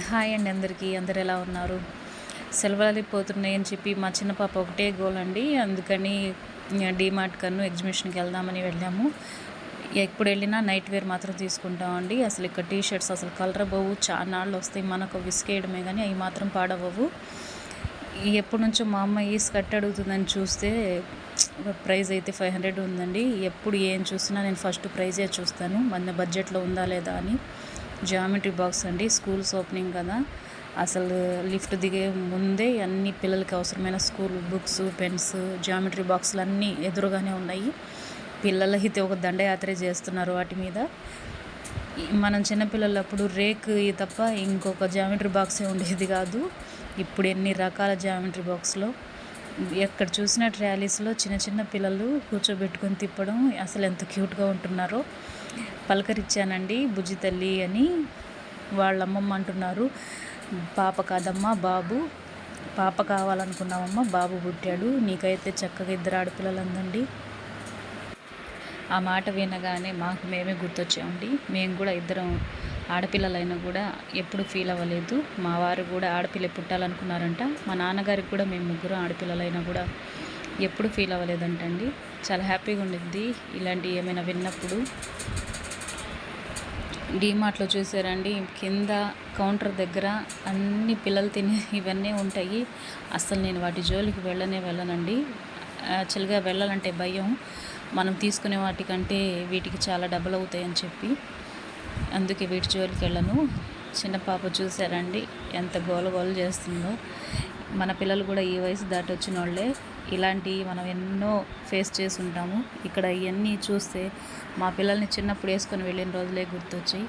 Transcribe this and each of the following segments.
Hi అండి అందరికీ. అందరు ఎలా ఉన్నారు? సెలవులు పోతున్నాయని చెప్పి మా చిన్న పాప ఒకటే గోల్ అండి. అందుకని డీమార్ట్ కన్ను ఎగ్జిబిషన్కి వెళ్దామని వెళ్ళాము. ఎప్పుడు వెళ్ళినా నైట్ వేర్ మాత్రం తీసుకుంటామండి. అసలు ఇక్కడ టీ షర్ట్స్ అసలు కలర్ అవ్వవు, చానాళ్ళు వస్తాయి. మనకు విసికేయడమే కానీ అవి మాత్రం పాడవ్వవు. ఎప్పటి నుంచో మా అమ్మ ఈ స్కర్ట్ అడుగుతుందని చూస్తే ప్రైస్ అయితే 500 ఉందండి. ఎప్పుడు ఏం చూసినా నేను ఫస్ట్ ప్రైజే చూస్తాను, మన బడ్జెట్లో ఉందా లేదా అని. జామెట్రీ బాక్స్ అండి, స్కూల్స్ ఓపెనింగ్ కదా, అసలు లిఫ్ట్ దిగే ముందే అన్ని పిల్లలకి అవసరమైన స్కూల్ బుక్స్, పెన్స్, జామెట్రీ బాక్సులు అన్నీ ఎదురుగానే ఉన్నాయి. పిల్లలైతే ఒక దండయాత్రే చేస్తున్నారు వాటి మీద. మనం చిన్నపిల్లలప్పుడు రేక్ తప్ప ఇంకొక జామెట్రీ బాక్సే ఉండేది కాదు. ఇప్పుడు ఎన్ని రకాల జామెట్రీ బాక్స్లో ఎక్కడ చూసిన ట్రాలీస్లో చిన్న చిన్న పిల్లలు కూర్చోబెట్టుకొని తిప్పడం అసలు ఎంత క్యూట్గా ఉంటున్నారో. పలకరించానండి, బుజ్జి తల్లి అని. వాళ్ళ అమ్మమ్మ అంటున్నారు, పాప కాదమ్మా బాబు, పాప కావాలనుకున్నామమ్మ, బాబు పుట్టాడు, నీకైతే చక్కగా 2 ఆడపిల్లలు అందండి. ఆ మాట వినగానే మాకు మేమే గుర్తొచ్చామండి. మేము కూడా ఇద్దరం ఆడపిల్లలైనా కూడా ఎప్పుడు ఫీల్ అవ్వలేదు. మా వారు కూడా ఆడపిల్ల పుట్టాలనుకున్నారంట. మా నాన్నగారికి కూడా మేము ముగ్గురు ఆడపిల్లలైనా కూడా ఎప్పుడు ఫీల్ అవ్వలేదంటండి. చాలా హ్యాపీగా ఉండిద్ది ఇలాంటివి ఏమైనా విన్నప్పుడు. డీమార్ట్లో చూసారండి, కింద కౌంటర్ దగ్గర అన్ని పిల్లలు తినే ఇవన్నీ ఉంటాయి. అసలు నేను వాటి జోలికి వెళ్ళనండి. యాక్చువల్గా వెళ్ళాలంటే భయం. మనం తీసుకునే వాటికంటే వీటికి చాలా డబ్బులు అవుతాయని చెప్పి అందుకే వీటి జోలికి వెళ్ళను. చిన్న పాప చూసారండి ఎంత గోల చేస్తుందో. మన పిల్లలు కూడా ఈ వయసు దాటి వచ్చిన వాళ్ళే. ఇలాంటివి మనం ఎన్నో ఫేస్ చేసి ఉంటాము. ఇక్కడ ఇవన్నీ చూస్తే మా పిల్లల్ని చిన్నప్పుడు వేసుకొని వెళ్ళిన రోజులే గుర్తొచ్చాయి.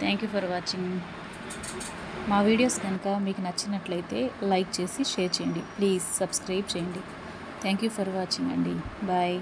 Thank you for watching. మా వీడియోస్ కనుక మీకు నచ్చినట్లయితే లైక్ చేసి షేర్ చేయండి. ప్లీజ్ సబ్స్క్రైబ్ చేయండి. థ్యాంక్ యూ ఫర్ వాచింగ్ అండి. బాయ్.